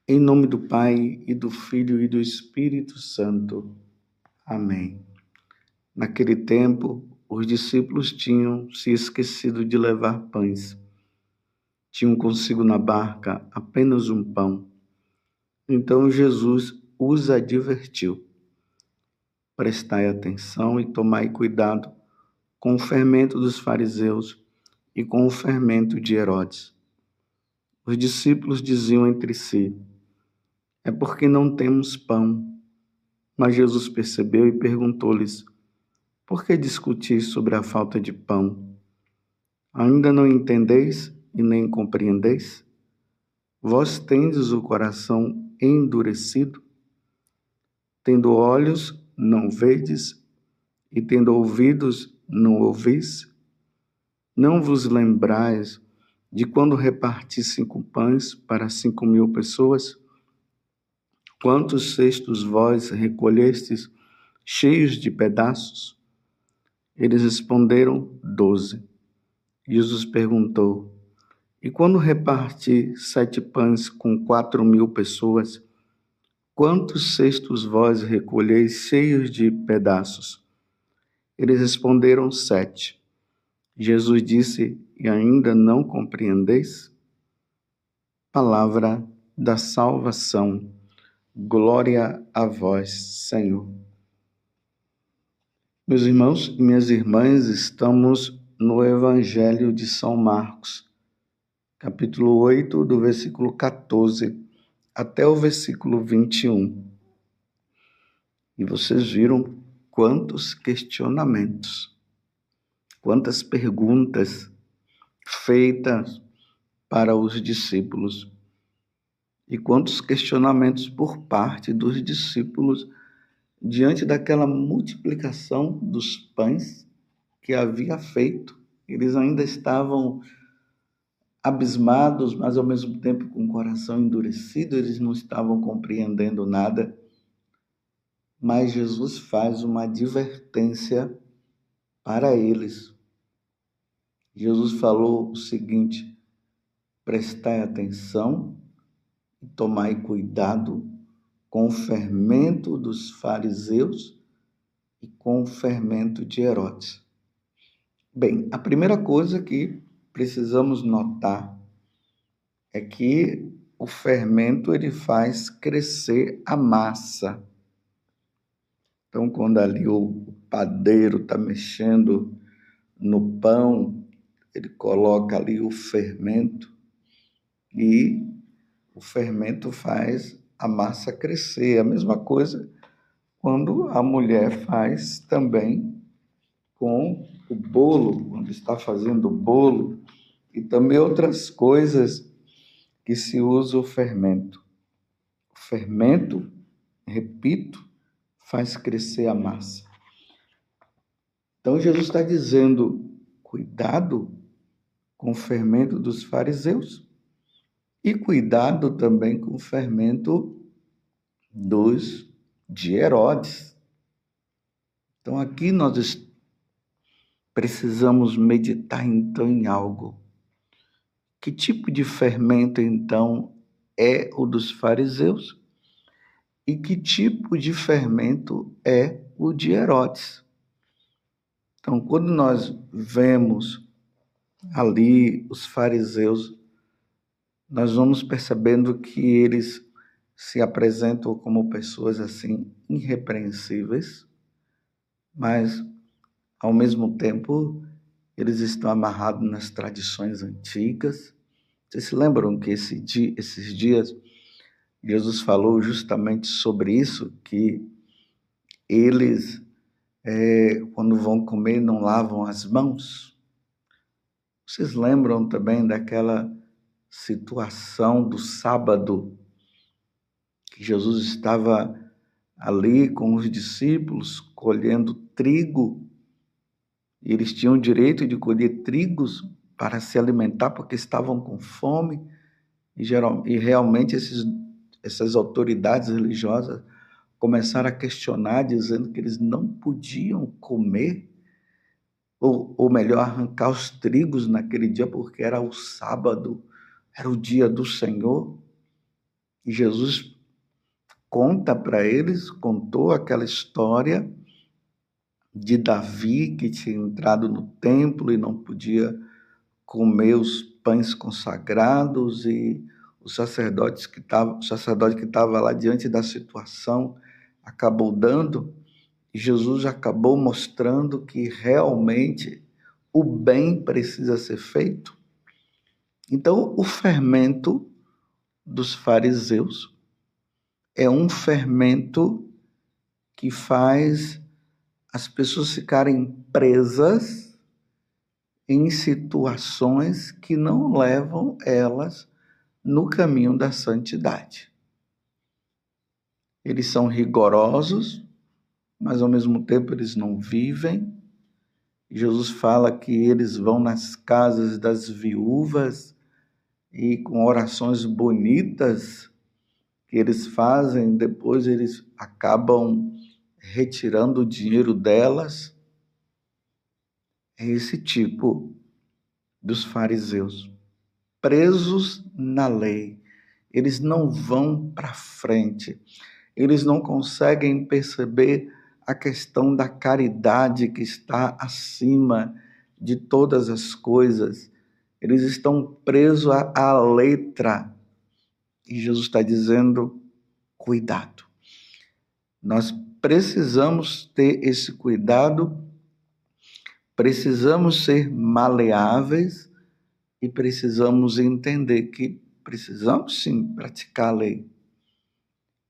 Em nome do Pai, e do Filho, e do Espírito Santo. Amém. Naquele tempo, os discípulos tinham se esquecido de levar pães. Tinham consigo na barca apenas um pão. Então Jesus os advertiu: prestai atenção e tomai cuidado com o fermento dos fariseus e com o fermento de Herodes. Os discípulos diziam entre si: é porque não temos pão. Mas Jesus percebeu e perguntou-lhes: por que discutis sobre a falta de pão? Ainda não entendeis e nem compreendeis? Vós tendes o coração endurecido? Tendo olhos, não vedes, e tendo ouvidos, não ouvis? Não vos lembrais de quando reparti 5 pães para 5.000 pessoas? Quantos cestos vós recolhestes cheios de pedaços? Eles responderam: 12. Jesus perguntou: e quando reparti 7 pães com 4.000 pessoas, quantos cestos vós recolheis cheios de pedaços? Eles responderam: 7. Jesus disse: e ainda não compreendeis? Palavra da salvação. Glória a vós, Senhor. Meus irmãos e minhas irmãs, estamos no Evangelho de São Marcos, capítulo 8, do versículo 14 até o versículo 21. E vocês viram quantos questionamentos, quantas perguntas feitas para os discípulos e quantos questionamentos por parte dos discípulos diante daquela multiplicação dos pães que havia feito. Eles ainda estavam abismados, mas ao mesmo tempo com o coração endurecido, eles não estavam compreendendo nada. Mas Jesus faz uma advertência para eles. Jesus falou o seguinte: prestai atenção e tomai cuidado com o fermento dos fariseus e com o fermento de Herodes. Bem, a primeira coisa que precisamos notar é que o fermento ele faz crescer a massa. Então, quando ali o padeiro está mexendo no pão, ele coloca ali o fermento e o fermento faz a massa crescer. A mesma coisa quando a mulher faz também com o bolo, quando está fazendo o bolo, e também outras coisas que se usa o fermento. O fermento, repito, faz crescer a massa. Então Jesus está dizendo: cuidado com o fermento dos fariseus e cuidado também com o fermento de Herodes. Então aqui nós precisamos meditar então em algo. Que tipo de fermento então é o dos fariseus? E que tipo de fermento é o de Herodes? Então, quando nós vemos ali os fariseus, nós vamos percebendo que eles se apresentam como pessoas assim irrepreensíveis, mas ao mesmo tempo eles estão amarrados nas tradições antigas. Vocês se lembram que esses dias Jesus falou justamente sobre isso, que eles, quando vão comer, não lavam as mãos? Vocês lembram também daquela situação do sábado, que Jesus estava ali com os discípulos colhendo trigo, e eles tinham o direito de colher trigos para se alimentar porque estavam com fome, e realmente essas autoridades religiosas começaram a questionar, dizendo que eles não podiam comer, ou melhor, arrancar os trigos naquele dia, porque era o sábado, era o dia do Senhor. E Jesus conta para eles, contou aquela história de Davi que tinha entrado no templo e não podia comer os pães consagrados, e o sacerdote que estava lá diante da situação acabou dando, e Jesus acabou mostrando que realmente o bem precisa ser feito. Então, o fermento dos fariseus é um fermento que faz as pessoas ficarem presas em situações que não levam elas no caminho da santidade. Eles são rigorosos, mas ao mesmo tempo eles não vivem. Jesus fala que eles vão nas casas das viúvas e com orações bonitas que eles fazem, depois eles acabam retirando o dinheiro delas. É esse tipo dos fariseus, presos na lei. Eles não vão para frente. Eles não conseguem perceber a questão da caridade que está acima de todas as coisas. Eles estão presos à letra. E Jesus está dizendo, cuidado. Nós precisamos ter esse cuidado, precisamos ser maleáveis e precisamos entender que precisamos sim praticar a lei,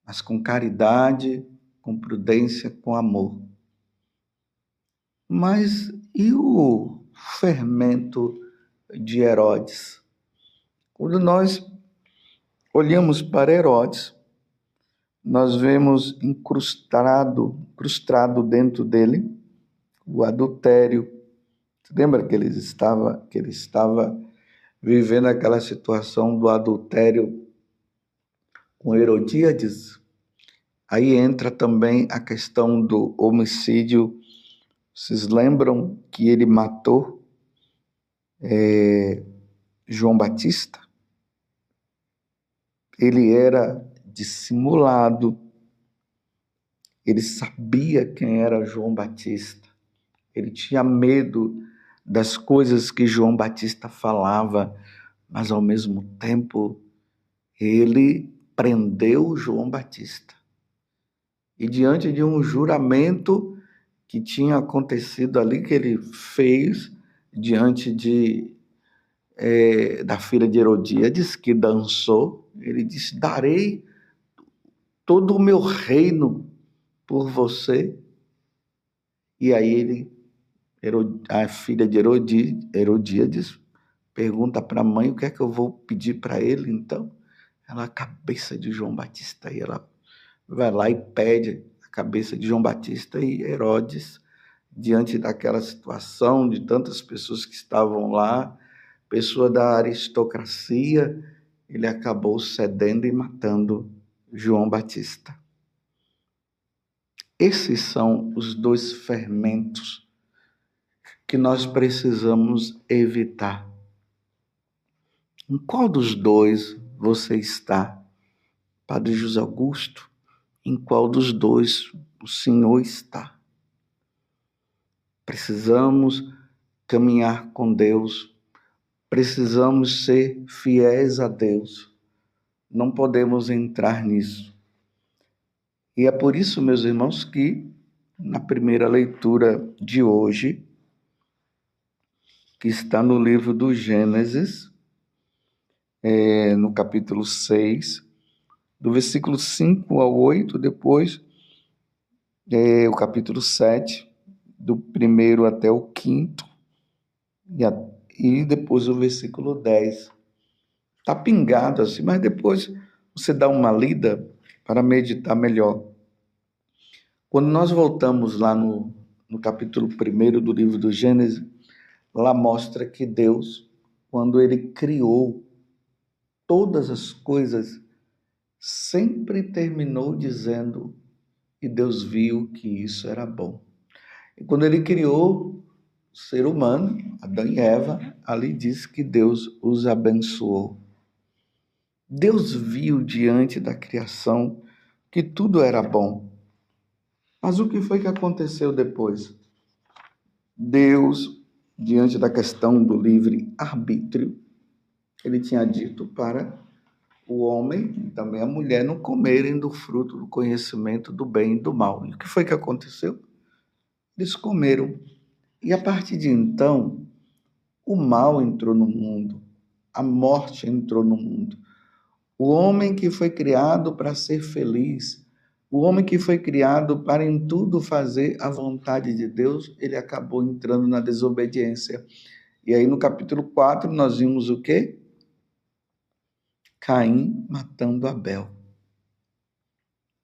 mas com caridade, com prudência, com amor. Mas e o fermento de Herodes? Quando nós olhamos para Herodes, nós vemos incrustado dentro dele o adultério. Você lembra que ele estava vivendo aquela situação do adultério com Herodíades? Aí entra também a questão do homicídio. Vocês lembram que ele matou João Batista? Ele era dissimulado. Ele sabia quem era João Batista. Ele tinha medo das coisas que João Batista falava, mas ao mesmo tempo ele prendeu João Batista. E diante de um juramento que tinha acontecido ali, que ele fez diante da filha de Herodíades, que dançou, ele disse, darei todo o meu reino por você. E aí a filha de Herodíades pergunta para a mãe, o que é que eu vou pedir para ele então? Ela, a cabeça de João Batista. E ela vai lá e pede a cabeça de João Batista, e Herodes, diante daquela situação de tantas pessoas que estavam lá, pessoa da aristocracia, ele acabou cedendo e matando João Batista. Esses são os dois fermentos que nós precisamos evitar. Em qual dos dois você está, Padre José Augusto? Em qual dos dois o Senhor está? Precisamos caminhar com Deus, precisamos ser fiéis a Deus. Não podemos entrar nisso. E é por isso, meus irmãos, que na primeira leitura de hoje, que está no livro do Gênesis, no capítulo 6, do versículo 5 ao 8, depois o capítulo 7, do 1º até o 5º, e depois o versículo 10. Está pingado assim, mas depois você dá uma lida para meditar melhor. Quando nós voltamos lá no capítulo 1 do livro do Gênesis, lá mostra que Deus, quando ele criou todas as coisas, sempre terminou dizendo que Deus viu que isso era bom. E quando ele criou o ser humano, Adão e Eva, ali diz que Deus os abençoou. Deus viu diante da criação que tudo era bom. Mas o que foi que aconteceu depois? Deus, diante da questão do livre-arbítrio, ele tinha dito para o homem e também a mulher não comerem do fruto do conhecimento do bem e do mal. E o que foi que aconteceu? Eles comeram. E a partir de então, o mal entrou no mundo, a morte entrou no mundo. O homem que foi criado para ser feliz, o homem que foi criado para em tudo fazer a vontade de Deus, ele acabou entrando na desobediência. E aí no capítulo 4 nós vimos o quê? Caim matando Abel.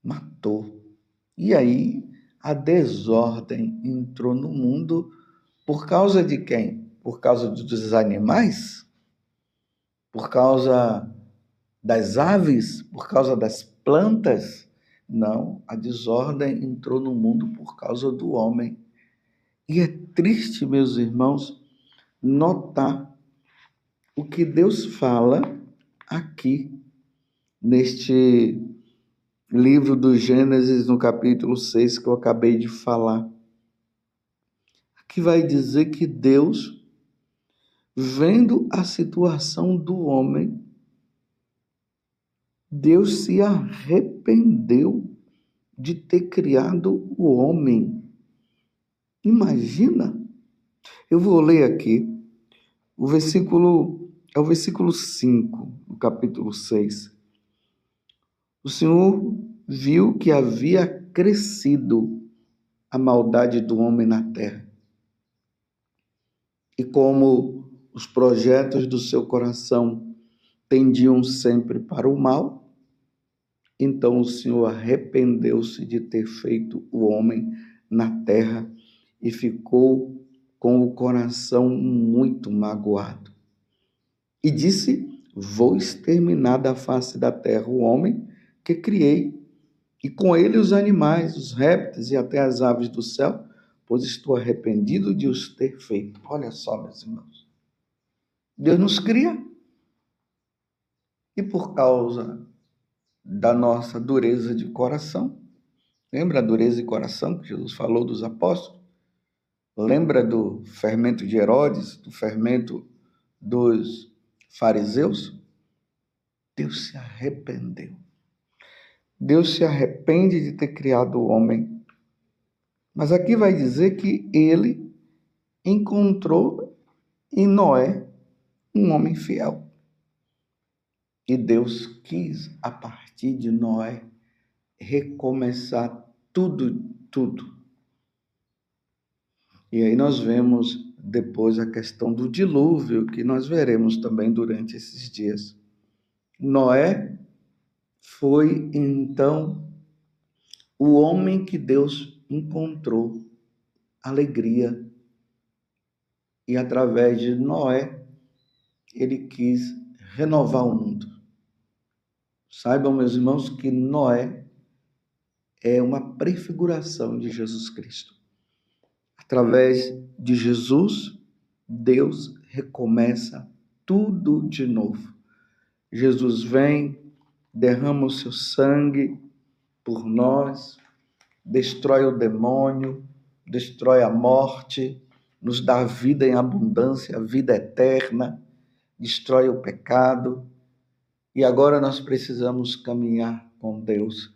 Matou. E aí a desordem entrou no mundo por causa de quem? Por causa dos animais? Por causa das aves? Por causa das plantas? Não, a desordem entrou no mundo por causa do homem. E é triste, meus irmãos, notar o que Deus fala aqui neste livro do Gênesis, no capítulo 6, que eu acabei de falar. Aqui vai dizer que Deus, vendo a situação do homem, Deus se arrependeu de ter criado o homem. Imagina! Eu vou ler aqui o versículo 5, do capítulo 6. O Senhor viu que havia crescido a maldade do homem na terra. E como os projetos do seu coração tendiam sempre para o mal, então o Senhor arrependeu-se de ter feito o homem na terra e ficou com o coração muito magoado. E disse: vou exterminar da face da terra o homem que criei, e com ele os animais, os répteis e até as aves do céu, pois estou arrependido de os ter feito. Olha só, meus irmãos. Deus nos cria e por causa da nossa dureza de coração, lembra a dureza de coração que Jesus falou dos apóstolos? Lembra do fermento de Herodes, do fermento dos fariseus? Deus se arrependeu. Deus se arrepende de ter criado o homem. Mas aqui vai dizer que ele encontrou em Noé um homem fiel. E Deus quis, a partir de Noé, recomeçar tudo. E aí nós vemos depois a questão do dilúvio, que nós veremos também durante esses dias. Noé foi, então, o homem que Deus encontrou alegria. E através de Noé, ele quis renovar o mundo. Saibam, meus irmãos, que Noé é uma prefiguração de Jesus Cristo. Através de Jesus, Deus recomeça tudo de novo. Jesus vem, derrama o seu sangue por nós, destrói o demônio, destrói a morte, nos dá vida em abundância, a vida eterna, destrói o pecado. E agora nós precisamos caminhar com Deus.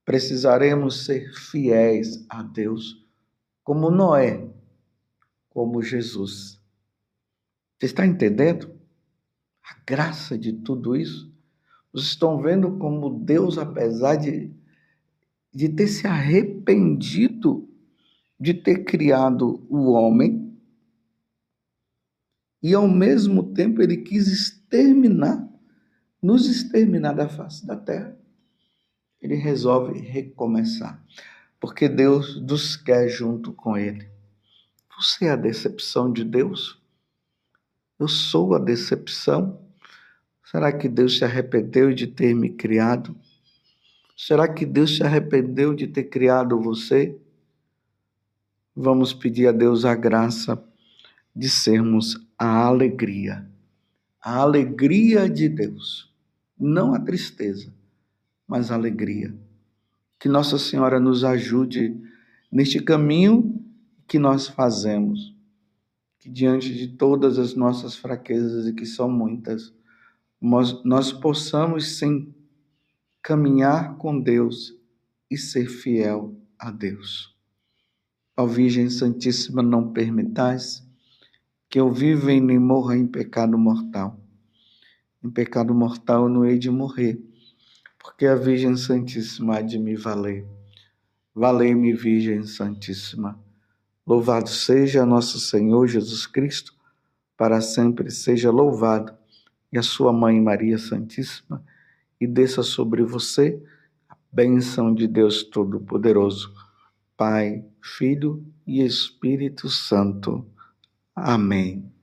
Precisaremos ser fiéis a Deus, como Noé, como Jesus. Você está entendendo a graça de tudo isso? Vocês estão vendo como Deus, apesar de ter se arrependido de ter criado o homem, e ao mesmo tempo ele quis nos exterminar da face da terra. Ele resolve recomeçar, porque Deus nos quer junto com ele. Você é a decepção de Deus? Eu sou a decepção? Será que Deus se arrependeu de ter me criado? Será que Deus se arrependeu de ter criado você? Vamos pedir a Deus a graça de sermos a alegria de Deus. não a tristeza, mas a alegria. Que Nossa Senhora nos ajude neste caminho que nós fazemos, que diante de todas as nossas fraquezas, e que são muitas, nós possamos sim caminhar com Deus e ser fiel a Deus. Ó Virgem Santíssima, não permitais que eu viva e nem morra em pecado mortal. Em pecado mortal eu não hei de morrer, porque a Virgem Santíssima há de me valer. Valei-me, Virgem Santíssima. Louvado seja nosso Senhor Jesus Cristo, para sempre seja louvado, e a sua Mãe Maria Santíssima, e desça sobre você a bênção de Deus Todo-Poderoso, Pai, Filho e Espírito Santo. Amém.